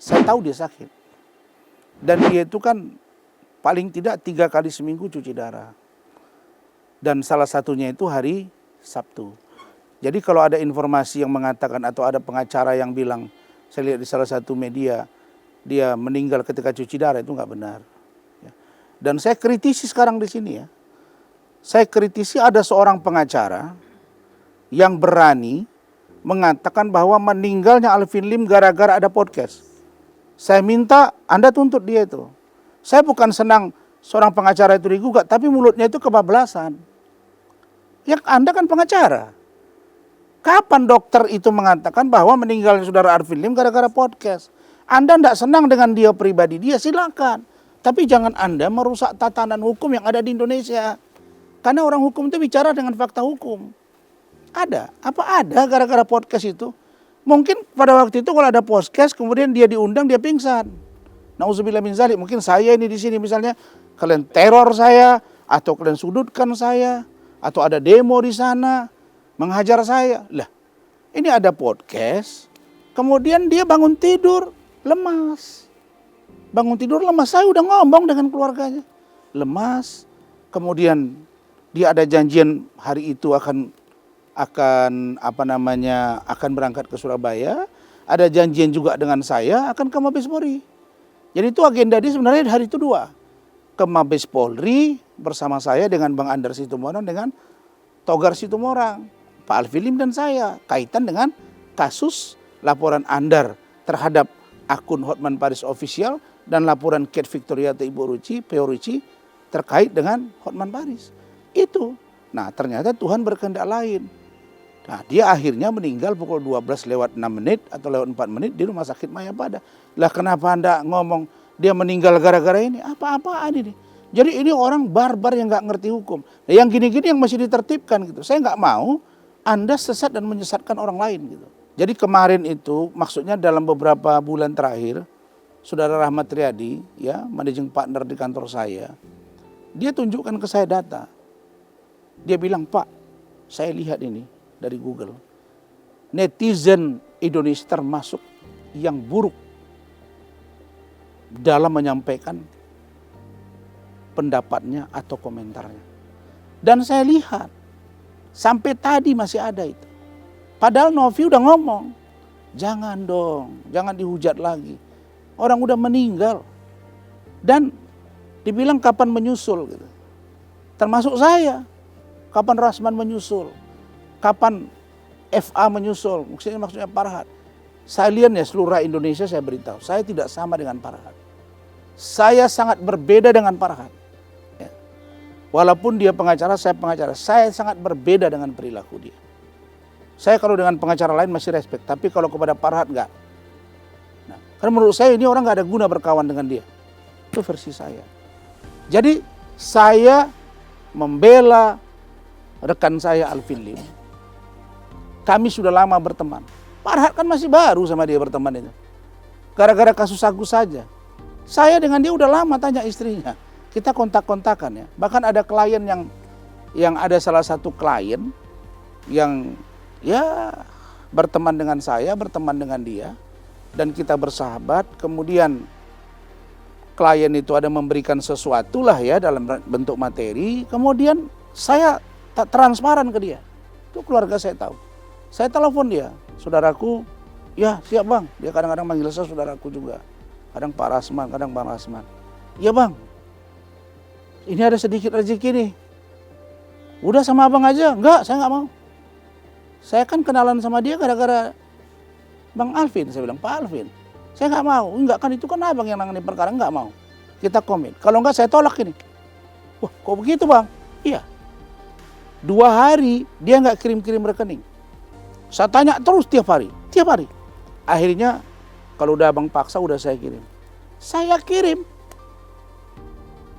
Saya tahu dia sakit. Dan dia itu kan paling tidak 3 kali seminggu cuci darah. Dan salah satunya itu hari Sabtu. Jadi kalau ada informasi yang mengatakan atau ada pengacara yang bilang, saya lihat di salah satu media, dia meninggal ketika cuci darah, itu nggak benar. Dan saya kritisi sekarang di sini ya. Saya kritisi ada seorang pengacara yang berani mengatakan bahwa meninggalnya Alvin Lim gara-gara ada podcast. Saya minta Anda tuntut dia itu. Saya bukan senang seorang pengacara itu digugat, tapi mulutnya itu kebablasan. Ya Anda kan pengacara. Kapan dokter itu mengatakan bahwa meninggalnya saudara Alvin Lim gara-gara podcast? Anda tidak senang dengan dia pribadi, dia silakan. Tapi jangan Anda merusak tatanan hukum yang ada di Indonesia. Karena orang hukum itu bicara dengan fakta hukum. Ada? Apa ada gara-gara podcast itu? Mungkin pada waktu itu kalau ada podcast, kemudian dia diundang, dia pingsan. Nauzubillah min dzalik. Mungkin saya ini di sini misalnya, kalian teror saya, atau kalian sudutkan saya, atau ada demo di sana, menghajar saya. Lah, ini ada podcast, kemudian dia bangun tidur, lemas. Bangun tidur lemas, saya udah ngomong dengan keluarganya. Lemas, kemudian dia ada janjian hari itu akan berangkat ke Surabaya, ada janjian juga dengan saya akan ke Mabes Polri. Jadi itu agenda dia sebenarnya hari itu 2. Ke Mabes Polri bersama saya dengan Bang Andar Situmorang dengan Togar Situmorang, Pak Alvin Lim dan saya, kaitan dengan kasus laporan Andar terhadap akun Hotman Paris Official dan laporan Kate Victoria atau Ibu Ruci, P.O. Ruci terkait dengan Hotman Paris. Itu. Nah, ternyata Tuhan berkehendak lain. Nah, dia akhirnya meninggal pukul 12 lewat 6 menit atau lewat 4 menit di Rumah Sakit Mayapada. Lah kenapa Anda ngomong dia meninggal gara-gara ini? Apa-apaan ini? Jadi ini orang barbar yang nggak ngerti hukum. Nah, yang gini-gini yang masih ditertibkan gitu. Saya nggak mau Anda sesat dan menyesatkan orang lain gitu. Jadi kemarin itu maksudnya dalam beberapa bulan terakhir, Saudara Rahmat Riyadi, ya, managing partner di kantor saya, dia tunjukkan ke saya data. Dia bilang, Pak, saya lihat ini dari Google. Netizen Indonesia termasuk yang buruk dalam menyampaikan pendapatnya atau komentarnya. Dan saya lihat, sampai tadi masih ada itu. Padahal Novi udah ngomong, jangan dong, jangan dihujat lagi. Orang udah meninggal. Dan dibilang kapan menyusul gitu. Termasuk saya. Kapan Rasman menyusul. Kapan FA menyusul. Maksudnya Farhad. Saya lihat ya seluruh Indonesia saya beritahu. Saya tidak sama dengan Farhad. Saya sangat berbeda dengan Farhad. Ya. Walaupun dia pengacara, saya pengacara. Saya sangat berbeda dengan perilaku dia. Saya kalau dengan pengacara lain masih respect. Tapi kalau kepada Farhad enggak. Nah, karena menurut saya ini orang enggak ada guna berkawan dengan dia. Itu versi saya. Jadi saya membela rekan saya Alvin Lim. Kami sudah lama berteman. Farhad kan masih baru sama dia berteman itu. Gara-gara kasus Agus saja. Saya dengan dia udah lama tanya istrinya. Kita kontak-kontakan ya. Bahkan ada klien yang ada salah satu klien yang ya berteman dengan saya, berteman dengan dia. Dan kita bersahabat. Kemudian klien itu ada memberikan sesuatu lah ya dalam bentuk materi. Kemudian saya tak transparan ke dia. Itu keluarga saya tahu. Saya telepon dia. Saudaraku, ya siap bang. Dia kadang-kadang manggil saya saudaraku juga. Kadang Pak Rasman, kadang Bang Rasman. Iya bang, ini ada sedikit rezeki nih. Udah sama abang aja. Enggak, saya nggak mau. Saya kan kenalan sama dia gara-gara Bang Alvin. Saya bilang, Pak Alvin, saya nggak mau. Enggak kan itu kan abang yang nangani perkara, nggak mau. Kita komit. Kalau enggak saya tolak ini. Wah kok begitu bang? Iya. 2 hari dia nggak kirim-kirim rekening. Saya tanya terus tiap hari. Akhirnya kalau udah abang paksa udah saya kirim. Saya kirim.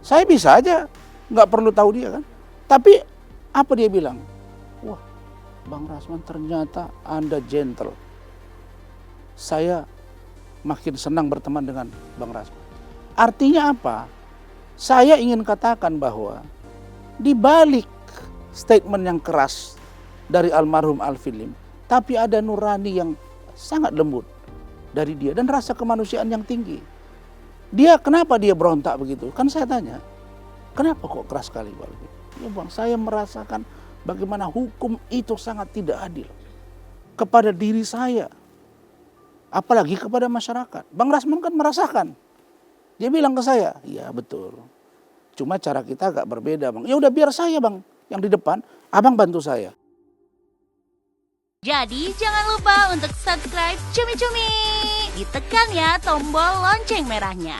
Saya bisa aja nggak perlu tahu dia kan. Tapi apa dia bilang? Wah Bang Rasman ternyata Anda gentle. Saya makin senang berteman dengan Bang Rasman. Artinya apa? Saya ingin katakan bahwa di balik statement yang keras dari almarhum Alvin Lim, tapi ada nurani yang sangat lembut. dari dia dan rasa kemanusiaan yang tinggi. Dia kenapa dia berontak begitu? Kan saya tanya, kenapa kok keras sekali Pak? Ya Bang, saya merasakan bagaimana hukum itu sangat tidak adil kepada diri saya, apalagi kepada masyarakat. Bang Rasman kan merasakan. Dia bilang ke saya, iya betul. Cuma cara kita agak berbeda Bang. Ya udah biar saya Bang yang di depan, abang bantu saya. Jadi jangan lupa untuk subscribe Cumi Cumi. Ditekan ya tombol lonceng merahnya.